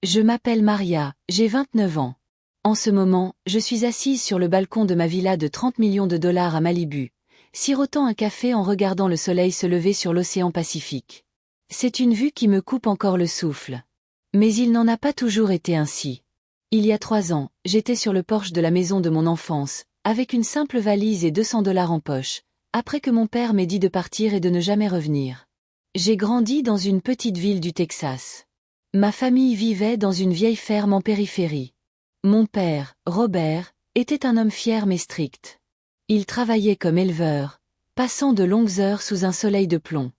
Je m'appelle Maria, j'ai 29 ans. En ce moment, je suis assise sur le balcon de ma villa de 30 millions de dollars à Malibu, sirotant un café en regardant le soleil se lever sur l'océan Pacifique. C'est une vue qui me coupe encore le souffle. Mais il n'en a pas toujours été ainsi. Il y a 3 ans, j'étais sur le porche de la maison de mon enfance, avec une simple valise et 200 dollars en poche, après que mon père m'ait dit de partir et de ne jamais revenir. J'ai grandi dans une petite ville du Texas. Ma famille vivait dans une vieille ferme en périphérie. Mon père, Robert, était un homme fier mais strict. Il travaillait comme éleveur, passant de longues heures sous un soleil de plomb.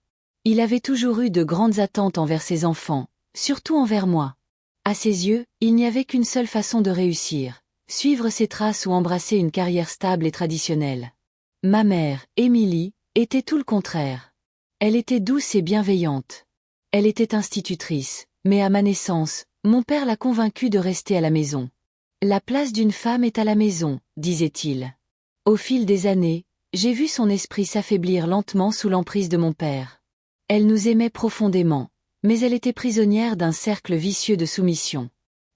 Il avait toujours eu de grandes attentes envers ses enfants, surtout envers moi. À ses yeux, il n'y avait qu'une seule façon de réussir, suivre ses traces ou embrasser une carrière stable et traditionnelle. Ma mère, Émilie, était tout le contraire. Elle était douce et bienveillante. Elle était institutrice, mais à ma naissance, mon père l'a convaincue de rester à la maison. La place d'une femme est à la maison, disait-il. Au fil des années, j'ai vu son esprit s'affaiblir lentement sous l'emprise de mon père. Elle nous aimait profondément, mais elle était prisonnière d'un cercle vicieux de soumission.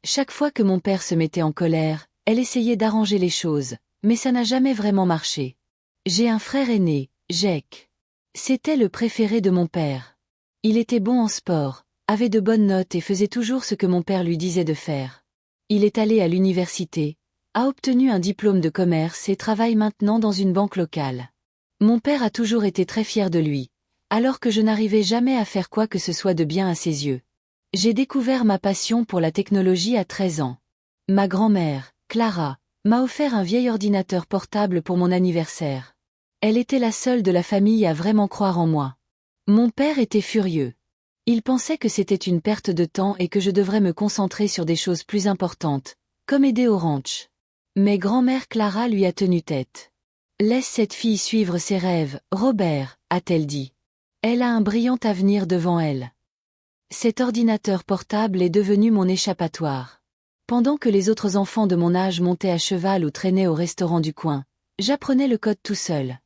Chaque fois que mon père se mettait en colère, elle essayait d'arranger les choses, mais ça n'a jamais vraiment marché. J'ai un frère aîné, Jake. C'était le préféré de mon père. Il était bon en sport, avait de bonnes notes et faisait toujours ce que mon père lui disait de faire. Il est allé à l'université, a obtenu un diplôme de commerce et travaille maintenant dans une banque locale. Mon père a toujours été très fier de lui, alors que je n'arrivais jamais à faire quoi que ce soit de bien à ses yeux. J'ai découvert ma passion pour la technologie à 13 ans. Ma grand-mère, Clara, m'a offert un vieil ordinateur portable pour mon anniversaire. Elle était la seule de la famille à vraiment croire en moi. Mon père était furieux. Il pensait que c'était une perte de temps et que je devrais me concentrer sur des choses plus importantes, comme aider au ranch. Mais grand-mère Clara lui a tenu tête. « Laisse cette fille suivre ses rêves, Robert », a-t-elle dit. Elle a un brillant avenir devant elle. Cet ordinateur portable est devenu mon échappatoire. Pendant que les autres enfants de mon âge montaient à cheval ou traînaient au restaurant du coin, j'apprenais le code tout seul.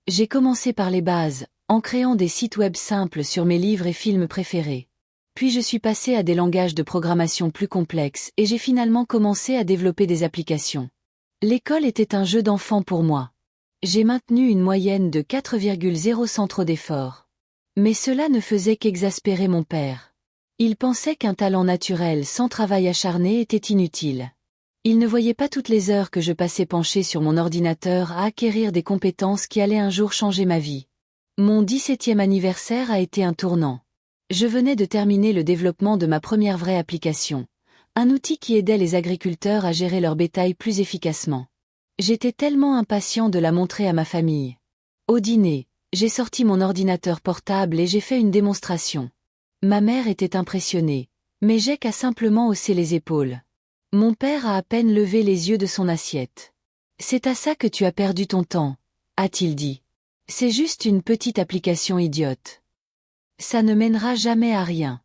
J'ai commencé par les bases, en créant des sites web simples sur mes livres et films préférés. Puis je suis passé à des langages de programmation plus complexes et j'ai finalement commencé à développer des applications. L'école était un jeu d'enfant pour moi. J'ai maintenu une moyenne de 4,0 sans trop d'efforts. Mais cela ne faisait qu'exaspérer mon père. Il pensait qu'un talent naturel sans travail acharné était inutile. Il ne voyait pas toutes les heures que je passais penché sur mon ordinateur à acquérir des compétences qui allaient un jour changer ma vie. Mon 17e anniversaire a été un tournant. Je venais de terminer le développement de ma première vraie application, un outil qui aidait les agriculteurs à gérer leur bétail plus efficacement. J'étais tellement impatient de la montrer à ma famille. Au dîner, j'ai sorti mon ordinateur portable et j'ai fait une démonstration. Ma mère était impressionnée, mais Jake a simplement haussé les épaules. Mon père a à peine levé les yeux de son assiette. « C'est à ça que tu as perdu ton temps », a-t-il dit. « C'est juste une petite application idiote. Ça ne mènera jamais à rien. »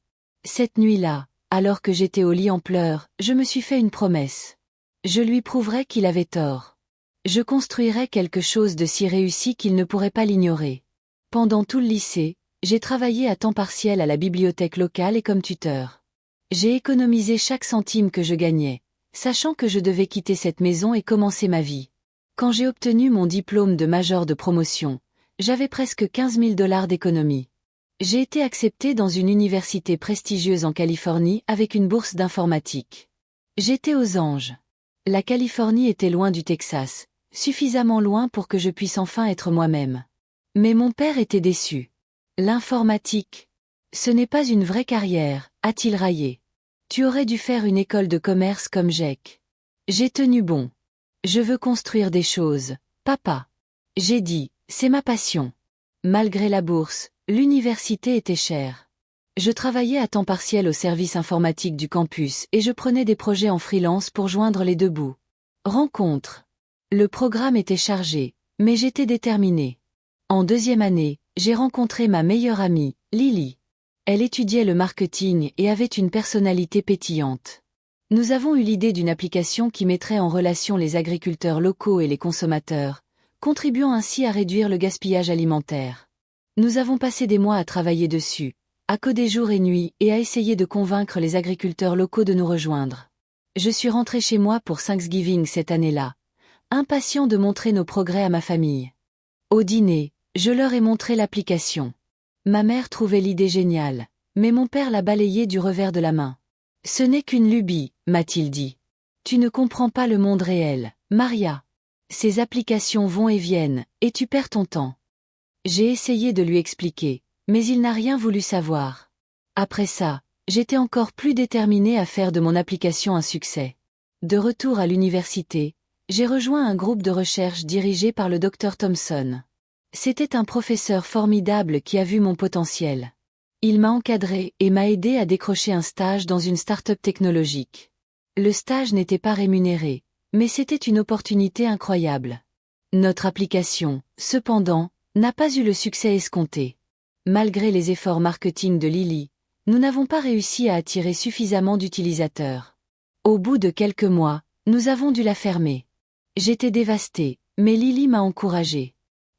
Cette nuit-là, alors que j'étais au lit en pleurs, je me suis fait une promesse. Je lui prouverai qu'il avait tort. Je construirai quelque chose de si réussi qu'il ne pourrait pas l'ignorer. Pendant tout le lycée, j'ai travaillé à temps partiel à la bibliothèque locale et comme tuteur. J'ai économisé chaque centime que je gagnais, sachant que je devais quitter cette maison et commencer ma vie. Quand j'ai obtenu mon diplôme de major de promotion, j'avais presque 15 000 dollars d'économie. J'ai été accepté dans une université prestigieuse en Californie avec une bourse d'informatique. J'étais aux anges. La Californie était loin du Texas, suffisamment loin pour que je puisse enfin être moi-même. Mais mon père était déçu. L'informatique, ce n'est pas une vraie carrière, a-t-il raillé. Tu aurais dû faire une école de commerce comme Jake. J'ai tenu bon. Je veux construire des choses, papa. J'ai dit, c'est ma passion. Malgré la bourse, l'université était chère. Je travaillais à temps partiel au service informatique du campus et je prenais des projets en freelance pour joindre les deux bouts. Rencontre. Le programme était chargé, mais j'étais déterminée. En 2e année, j'ai rencontré ma meilleure amie, Lily. Elle étudiait le marketing et avait une personnalité pétillante. Nous avons eu l'idée d'une application qui mettrait en relation les agriculteurs locaux et les consommateurs, contribuant ainsi à réduire le gaspillage alimentaire. Nous avons passé des mois à travailler dessus, a codé jour et nuit et a essayé de convaincre les agriculteurs locaux de nous rejoindre. Je suis rentré chez moi pour Thanksgiving cette année-là, impatient de montrer nos progrès à ma famille. Au dîner, je leur ai montré l'application. Ma mère trouvait l'idée géniale, mais mon père l'a balayée du revers de la main. Ce n'est qu'une lubie, m'a-t-il dit. Tu ne comprends pas le monde réel, Maria. Ces applications vont et viennent, et tu perds ton temps. J'ai essayé de lui expliquer, mais il n'a rien voulu savoir. Après ça, j'étais encore plus déterminée à faire de mon application un succès. De retour à l'université, j'ai rejoint un groupe de recherche dirigé par le Dr Thompson. C'était un professeur formidable qui a vu mon potentiel. Il m'a encadré et m'a aidé à décrocher un stage dans une start-up technologique. Le stage n'était pas rémunéré, mais c'était une opportunité incroyable. Notre application, cependant, n'a pas eu le succès escompté. Malgré les efforts marketing de Lily, nous n'avons pas réussi à attirer suffisamment d'utilisateurs. Au bout de quelques mois, nous avons dû la fermer. J'étais dévastée, mais Lily m'a encouragée.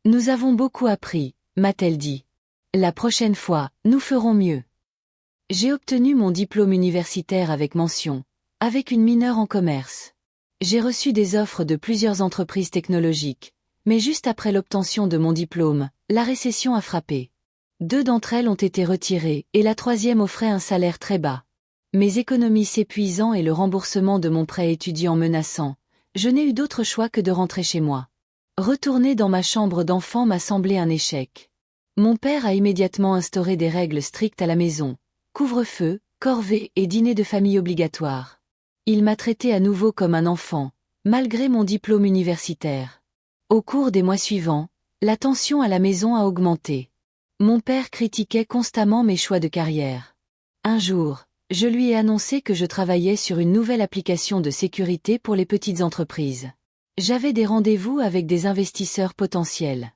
Nous avons beaucoup appris, m'a-t-elle dit. La prochaine fois, nous ferons mieux. J'ai obtenu mon diplôme universitaire avec mention, avec une mineure en commerce. J'ai reçu des offres de plusieurs entreprises technologiques, mais juste après l'obtention de mon diplôme, la récession a frappé. 2 d'entre elles ont été retirées et la 3e offrait un salaire très bas. Mes économies s'épuisant et le remboursement de mon prêt étudiant menaçant, je n'ai eu d'autre choix que de rentrer chez moi. Retourner dans ma chambre d'enfant m'a semblé un échec. Mon père a immédiatement instauré des règles strictes à la maison, couvre-feu, corvée et dîner de famille obligatoire. Il m'a traité à nouveau comme un enfant, malgré mon diplôme universitaire. Au cours des mois suivants, la tension à la maison a augmenté. Mon père critiquait constamment mes choix de carrière. Un jour, je lui ai annoncé que je travaillais sur une nouvelle application de sécurité pour les petites entreprises. J'avais des rendez-vous avec des investisseurs potentiels.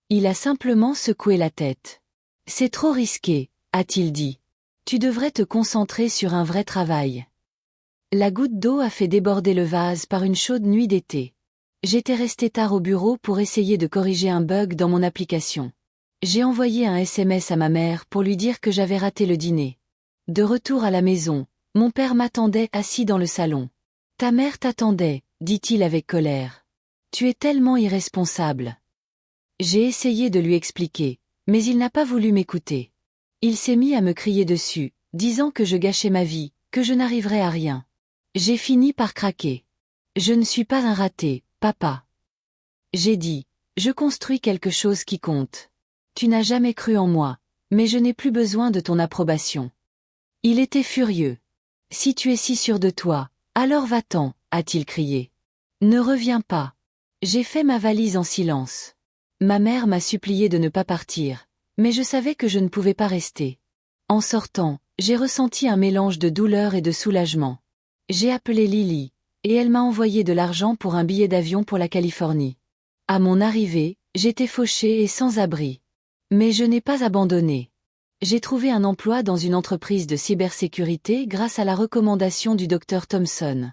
Il a simplement secoué la tête. C'est trop risqué, a-t-il dit. Tu devrais te concentrer sur un vrai travail. La goutte d'eau a fait déborder le vase par une chaude nuit d'été. J'étais resté tard au bureau pour essayer de corriger un bug dans mon application. J'ai envoyé un SMS à ma mère pour lui dire que j'avais raté le dîner. De retour à la maison, mon père m'attendait assis dans le salon. « Ta mère t'attendait », dit-il avec colère. « Tu es tellement irresponsable. » J'ai essayé de lui expliquer, mais il n'a pas voulu m'écouter. Il s'est mis à me crier dessus, disant que je gâchais ma vie, que je n'arriverais à rien. J'ai fini par craquer. « Je ne suis pas un raté, papa. » J'ai dit, « Je construis quelque chose qui compte. Tu n'as jamais cru en moi, mais je n'ai plus besoin de ton approbation. » Il était furieux. « Si tu es si sûr de toi, alors va-t'en, » a-t-il crié. « Ne reviens pas. » J'ai fait ma valise en silence. Ma mère m'a supplié de ne pas partir, mais je savais que je ne pouvais pas rester. En sortant, j'ai ressenti un mélange de douleur et de soulagement. J'ai appelé Lily, et elle m'a envoyé de l'argent pour un billet d'avion pour la Californie. À mon arrivée, j'étais fauchée et sans abri. Mais je n'ai pas abandonné. J'ai trouvé un emploi dans une entreprise de cybersécurité grâce à la recommandation du Dr Thompson.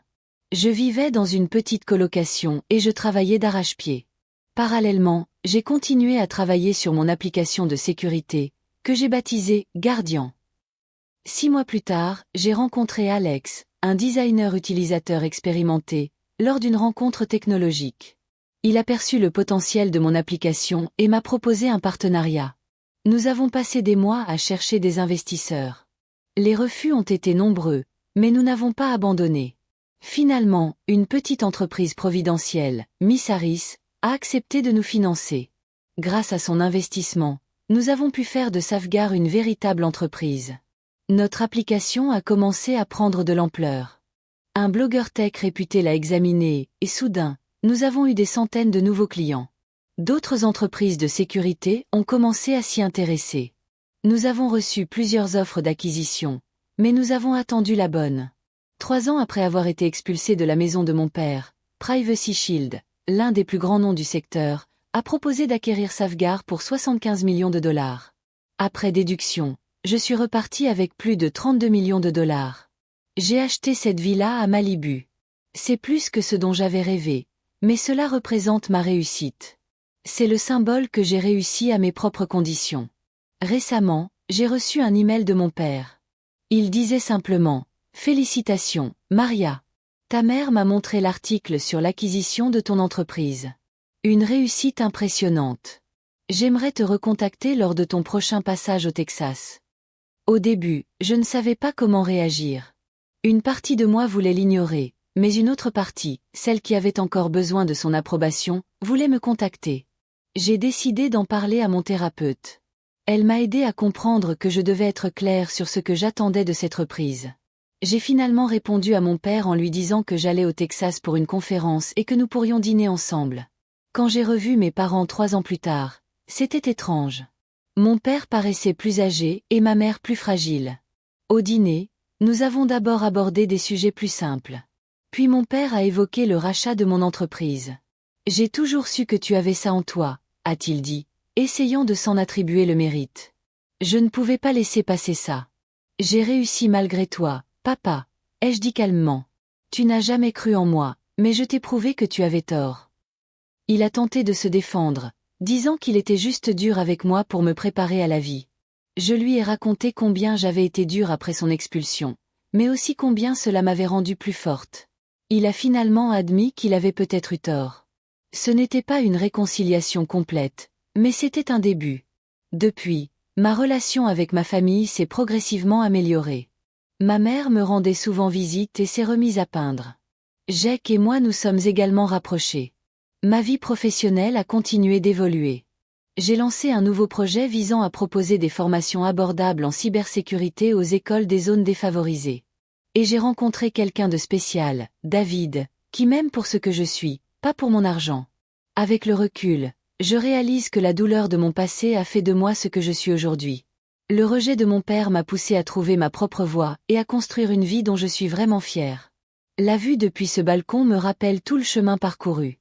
Je vivais dans une petite colocation et je travaillais d'arrache-pied. Parallèlement, j'ai continué à travailler sur mon application de sécurité, que j'ai baptisée Guardian. 6 mois plus tard, j'ai rencontré Alex, un designer utilisateur expérimenté, lors d'une rencontre technologique. Il aperçut le potentiel de mon application et m'a proposé un partenariat. Nous avons passé des mois à chercher des investisseurs. Les refus ont été nombreux, mais nous n'avons pas abandonné. Finalement, une petite entreprise providentielle, Miss Harris, a accepté de nous financer. Grâce à son investissement, nous avons pu faire de Safeguard une véritable entreprise. Notre application a commencé à prendre de l'ampleur. Un blogueur tech réputé l'a examinée, et soudain, nous avons eu des centaines de nouveaux clients. D'autres entreprises de sécurité ont commencé à s'y intéresser. Nous avons reçu plusieurs offres d'acquisition, mais nous avons attendu la bonne. 3 ans après avoir été expulsé de la maison de mon père, Privacy Shield, l'un des plus grands noms du secteur, a proposé d'acquérir Safeguard pour 75 millions de dollars. Après déduction, je suis reparti avec plus de 32 millions de dollars. J'ai acheté cette villa à Malibu. C'est plus que ce dont j'avais rêvé, mais cela représente ma réussite. C'est le symbole que j'ai réussi à mes propres conditions. Récemment, j'ai reçu un email de mon père. Il disait simplement « Félicitations, Maria. Ta mère m'a montré l'article sur l'acquisition de ton entreprise. Une réussite impressionnante. J'aimerais te recontacter lors de ton prochain passage au Texas. » Au début, je ne savais pas comment réagir. Une partie de moi voulait l'ignorer, mais une autre partie, celle qui avait encore besoin de son approbation, voulait me contacter. J'ai décidé d'en parler à mon thérapeute. Elle m'a aidé à comprendre que je devais être claire sur ce que j'attendais de cette reprise. J'ai finalement répondu à mon père en lui disant que j'allais au Texas pour une conférence et que nous pourrions dîner ensemble. Quand j'ai revu mes parents 3 ans plus tard, c'était étrange. Mon père paraissait plus âgé et ma mère plus fragile. Au dîner, nous avons d'abord abordé des sujets plus simples. Puis mon père a évoqué le rachat de mon entreprise. « J'ai toujours su que tu avais ça en toi », a-t-il dit, essayant de s'en attribuer le mérite. Je ne pouvais pas laisser passer ça. « J'ai réussi malgré toi, papa », ai-je dit calmement. « Tu n'as jamais cru en moi, mais je t'ai prouvé que tu avais tort. » Il a tenté de se défendre, disant qu'il était juste dur avec moi pour me préparer à la vie. Je lui ai raconté combien j'avais été dure après son expulsion, mais aussi combien cela m'avait rendue plus forte. Il a finalement admis qu'il avait peut-être eu tort. Ce n'était pas une réconciliation complète, mais c'était un début. Depuis, ma relation avec ma famille s'est progressivement améliorée. Ma mère me rendait souvent visite et s'est remise à peindre. Jake et moi nous sommes également rapprochés. Ma vie professionnelle a continué d'évoluer. J'ai lancé un nouveau projet visant à proposer des formations abordables en cybersécurité aux écoles des zones défavorisées. Et j'ai rencontré quelqu'un de spécial, David, qui m'aime pour ce que je suis, pas pour mon argent. Avec le recul, je réalise que la douleur de mon passé a fait de moi ce que je suis aujourd'hui. Le rejet de mon père m'a poussé à trouver ma propre voie et à construire une vie dont je suis vraiment fière. La vue depuis ce balcon me rappelle tout le chemin parcouru.